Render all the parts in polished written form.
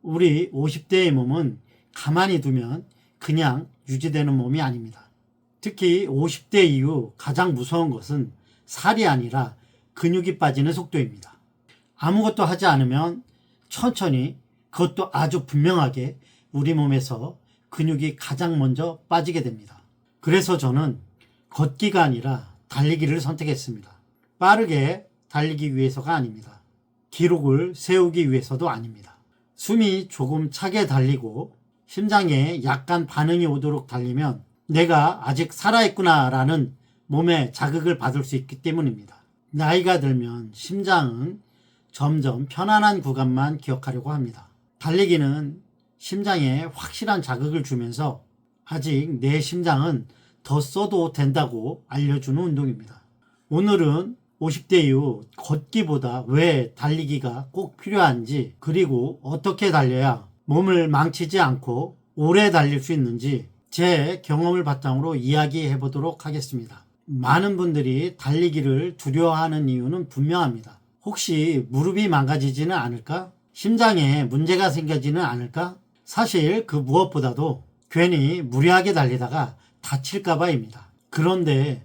우리 50대의 몸은 가만히 두면 그냥 유지되는 몸이 아닙니다. 특히 50대 이후 가장 무서운 것은 살이 아니라 근육이 빠지는 속도입니다. 아무것도 하지 않으면 천천히, 그것도 아주 분명하게 우리 몸에서 근육이 가장 먼저 빠지게 됩니다. 그래서 저는 걷기가 아니라 달리기를 선택했습니다. 빠르게 달리기 위해서가 아닙니다. 기록을 세우기 위해서도 아닙니다. 숨이 조금 차게 달리고 심장에 약간 반응이 오도록 달리면 내가 아직 살아있구나 라는 몸의 자극을 받을 수 있기 때문입니다. 나이가 들면 심장은 점점 편안한 구간만 기억하려고 합니다. 달리기는 심장에 확실한 자극을 주면서 아직 내 심장은 더 써도 된다고 알려주는 운동입니다. 오늘은 50대 이후 걷기보다 왜 달리기가 꼭 필요한지, 그리고 어떻게 달려야 몸을 망치지 않고 오래 달릴 수 있는지 제 경험을 바탕으로 이야기해 보도록 하겠습니다. 많은 분들이 달리기를 두려워하는 이유는 분명합니다. 혹시 무릎이 망가지지는 않을까? 심장에 문제가 생기지는 않을까? 사실 그 무엇보다도 괜히 무리하게 달리다가 다칠까봐입니다. 그런데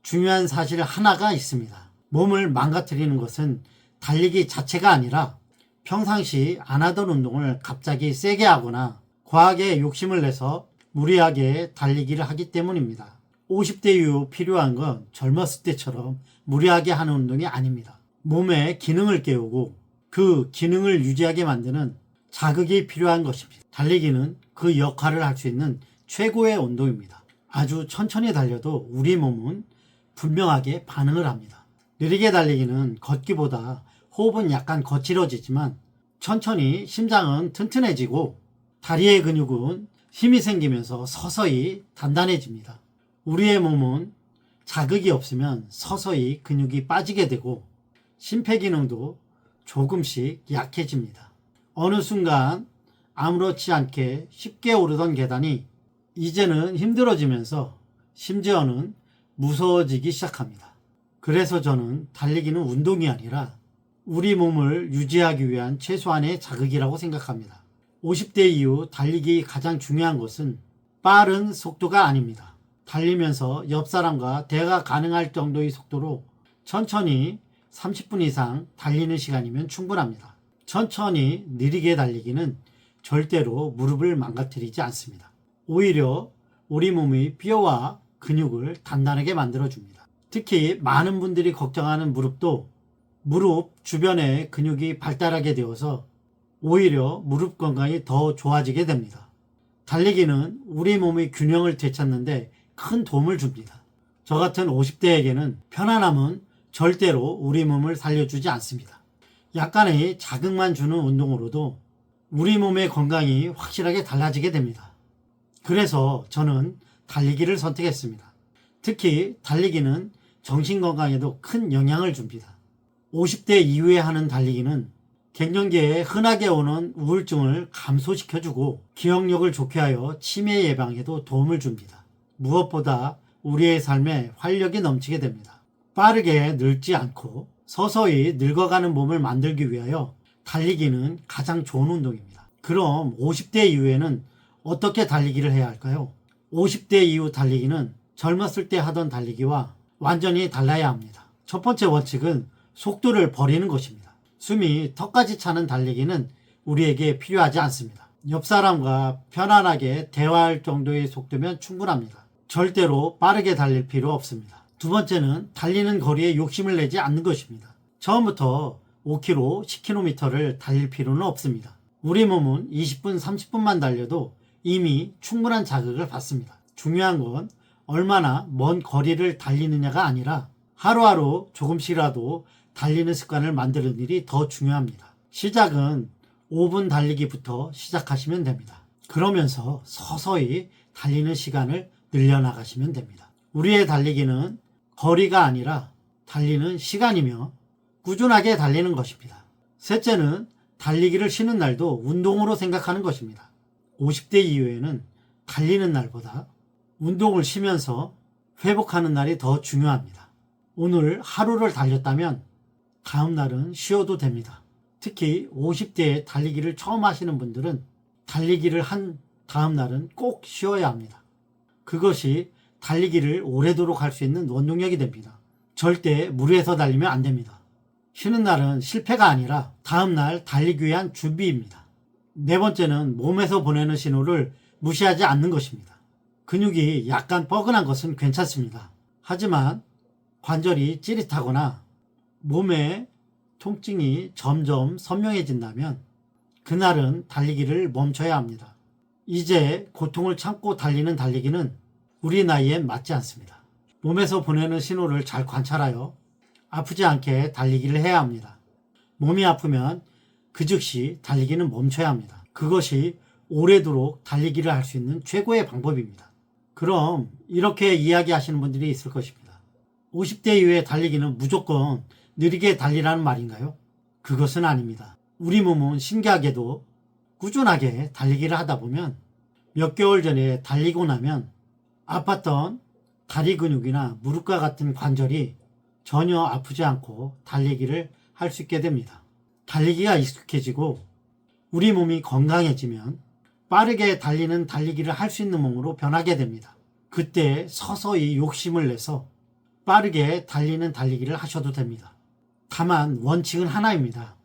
중요한 사실 하나가 있습니다. 몸을 망가뜨리는 것은 달리기 자체가 아니라 평상시 안 하던 운동을 갑자기 세게 하거나 과하게 욕심을 내서 무리하게 달리기를 하기 때문입니다. 50대 이후 필요한 건 젊었을 때처럼 무리하게 하는 운동이 아닙니다. 몸의 기능을 깨우고 그 기능을 유지하게 만드는 자극이 필요한 것입니다. 달리기는 그 역할을 할 수 있는 최고의 운동입니다. 아주 천천히 달려도 우리 몸은 분명하게 반응을 합니다. 느리게 달리기는 걷기보다 호흡은 약간 거칠어지지만 천천히 심장은 튼튼해지고 다리의 근육은 힘이 생기면서 서서히 단단해집니다. 우리의 몸은 자극이 없으면 서서히 근육이 빠지게 되고 심폐기능도 조금씩 약해집니다. 어느 순간 아무렇지 않게 쉽게 오르던 계단이 이제는 힘들어지면서 심지어는 무서워지기 시작합니다. 그래서 저는 달리기는 운동이 아니라 우리 몸을 유지하기 위한 최소한의 자극이라고 생각합니다. 50대 이후 달리기 가장 중요한 것은 빠른 속도가 아닙니다. 달리면서 옆 사람과 대화가 가능할 정도의 속도로 천천히 30분 이상 달리는 시간이면 충분합니다. 천천히 느리게 달리기는 절대로 무릎을 망가뜨리지 않습니다. 오히려 우리 몸의 뼈와 근육을 단단하게 만들어줍니다. 특히 많은 분들이 걱정하는 무릎도 무릎 주변에 근육이 발달하게 되어서 오히려 무릎 건강이 더 좋아지게 됩니다. 달리기는 우리 몸의 균형을 되찾는데 큰 도움을 줍니다. 저 같은 50대에게는 편안함은 절대로 우리 몸을 살려주지 않습니다. 약간의 자극만 주는 운동으로도 우리 몸의 건강이 확실하게 달라지게 됩니다. 그래서 저는 달리기를 선택했습니다. 특히 달리기는 정신건강에도 큰 영향을 줍니다. 50대 이후에 하는 달리기는 갱년기에 흔하게 오는 우울증을 감소시켜주고 기억력을 좋게 하여 치매 예방에도 도움을 줍니다. 무엇보다 우리의 삶에 활력이 넘치게 됩니다. 빠르게 늙지 않고 서서히 늙어가는 몸을 만들기 위하여 달리기는 가장 좋은 운동입니다. 그럼 50대 이후에는 어떻게 달리기를 해야 할까요? 50대 이후 달리기는 젊었을 때 하던 달리기와 완전히 달라야 합니다. 첫 번째 원칙은 속도를 버리는 것입니다. 숨이 턱까지 차는 달리기는 우리에게 필요하지 않습니다. 옆 사람과 편안하게 대화할 정도의 속도면 충분합니다. 절대로 빠르게 달릴 필요 없습니다. 두 번째는 달리는 거리에 욕심을 내지 않는 것입니다. 처음부터 5km, 10km를 달릴 필요는 없습니다. 우리 몸은 20분, 30분만 달려도 이미 충분한 자극을 받습니다. 중요한 건 얼마나 먼 거리를 달리느냐가 아니라 하루하루 조금씩이라도 달리는 습관을 만드는 일이 더 중요합니다. 시작은 5분 달리기부터 시작하시면 됩니다. 그러면서 서서히 달리는 시간을 늘려나가시면 됩니다. 우리의 달리기는 거리가 아니라 달리는 시간이며 꾸준하게 달리는 것입니다. 셋째는 달리기를 쉬는 날도 운동으로 생각하는 것입니다. 50대 이후에는 달리는 날보다 운동을 쉬면서 회복하는 날이 더 중요합니다. 오늘 하루를 달렸다면 다음 날은 쉬어도 됩니다. 특히 50대에 달리기를 처음 하시는 분들은 달리기를 한 다음 날은 꼭 쉬어야 합니다. 그것이 달리기를 오래도록 할 수 있는 원동력이 됩니다. 절대 무리해서 달리면 안 됩니다. 쉬는 날은 실패가 아니라 다음 날 달리기 위한 준비입니다. 네 번째는 몸에서 보내는 신호를 무시하지 않는 것입니다. 근육이 약간 뻐근한 것은 괜찮습니다. 하지만 관절이 찌릿하거나 몸에 통증이 점점 선명해진다면 그날은 달리기를 멈춰야 합니다. 이제 고통을 참고 달리는 달리기는 우리 나이엔 맞지 않습니다. 몸에서 보내는 신호를 잘 관찰하여 아프지 않게 달리기를 해야 합니다. 몸이 아프면 그 즉시 달리기는 멈춰야 합니다. 그것이 오래도록 달리기를 할 수 있는 최고의 방법입니다. 그럼 이렇게 이야기하시는 분들이 있을 것입니다. 50대 이후에 달리기는 무조건 느리게 달리라는 말인가요? 그것은 아닙니다. 우리 몸은 신기하게도 꾸준하게 달리기를 하다 보면 몇 개월 전에 달리고 나면 아팠던 다리 근육이나 무릎과 같은 관절이 전혀 아프지 않고 달리기를 할 수 있게 됩니다. 달리기가 익숙해지고 우리 몸이 건강해지면 빠르게 달리는 달리기를 할 수 있는 몸으로 변하게 됩니다. 그때 서서히 욕심을 내서 빠르게 달리는 달리기를 하셔도 됩니다. 다만 원칙은 하나입니다.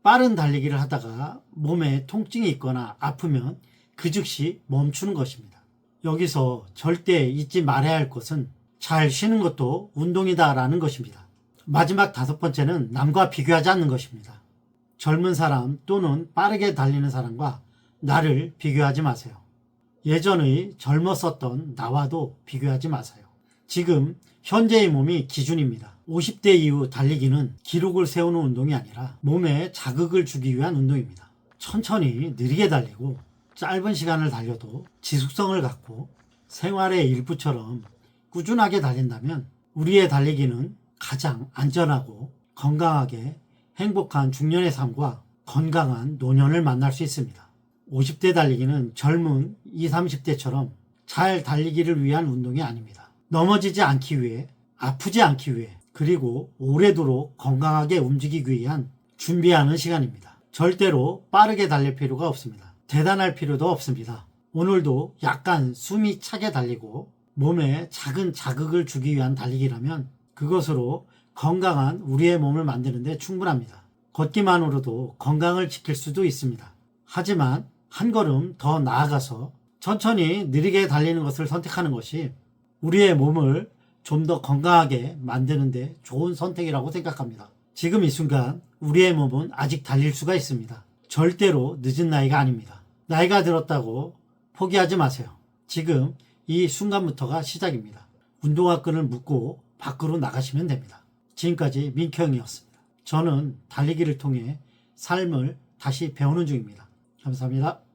빠른 달리기를 하다가 몸에 통증이 있거나 아프면 그 즉시 멈추는 것입니다. 여기서 절대 잊지 말아야 할 것은 잘 쉬는 것도 운동이다라는 것입니다. 마지막 다섯 번째는 남과 비교하지 않는 것입니다. 젊은 사람 또는 빠르게 달리는 사람과 나를 비교하지 마세요. 예전의 젊었었던 나와도 비교하지 마세요. 지금 현재의 몸이 기준입니다. 50대 이후 달리기는 기록을 세우는 운동이 아니라 몸에 자극을 주기 위한 운동입니다. 천천히 느리게 달리고 짧은 시간을 달려도 지속성을 갖고 생활의 일부처럼 꾸준하게 달린다면 우리의 달리기는 가장 안전하고 건강하게 행복한 중년의 삶과 건강한 노년을 만날 수 있습니다. 50대 달리기는 젊은 20, 30대처럼 잘 달리기를 위한 운동이 아닙니다. 넘어지지 않기 위해, 아프지 않기 위해, 그리고 오래도록 건강하게 움직이기 위한 준비하는 시간입니다. 절대로 빠르게 달릴 필요가 없습니다. 대단할 필요도 없습니다. 오늘도 약간 숨이 차게 달리고 몸에 작은 자극을 주기 위한 달리기라면 그것으로 건강한 우리의 몸을 만드는 데 충분합니다. 걷기만으로도 건강을 지킬 수도 있습니다. 하지만 한 걸음 더 나아가서 천천히 느리게 달리는 것을 선택하는 것이 우리의 몸을 좀 더 건강하게 만드는 데 좋은 선택이라고 생각합니다. 지금 이 순간 우리의 몸은 아직 달릴 수가 있습니다. 절대로 늦은 나이가 아닙니다. 나이가 들었다고 포기하지 마세요. 지금 이 순간부터가 시작입니다. 운동화 끈을 묶고 밖으로 나가시면 됩니다. 지금까지 민형이었습니다. 저는 달리기를 통해 삶을 다시 배우는 중입니다. 감사합니다.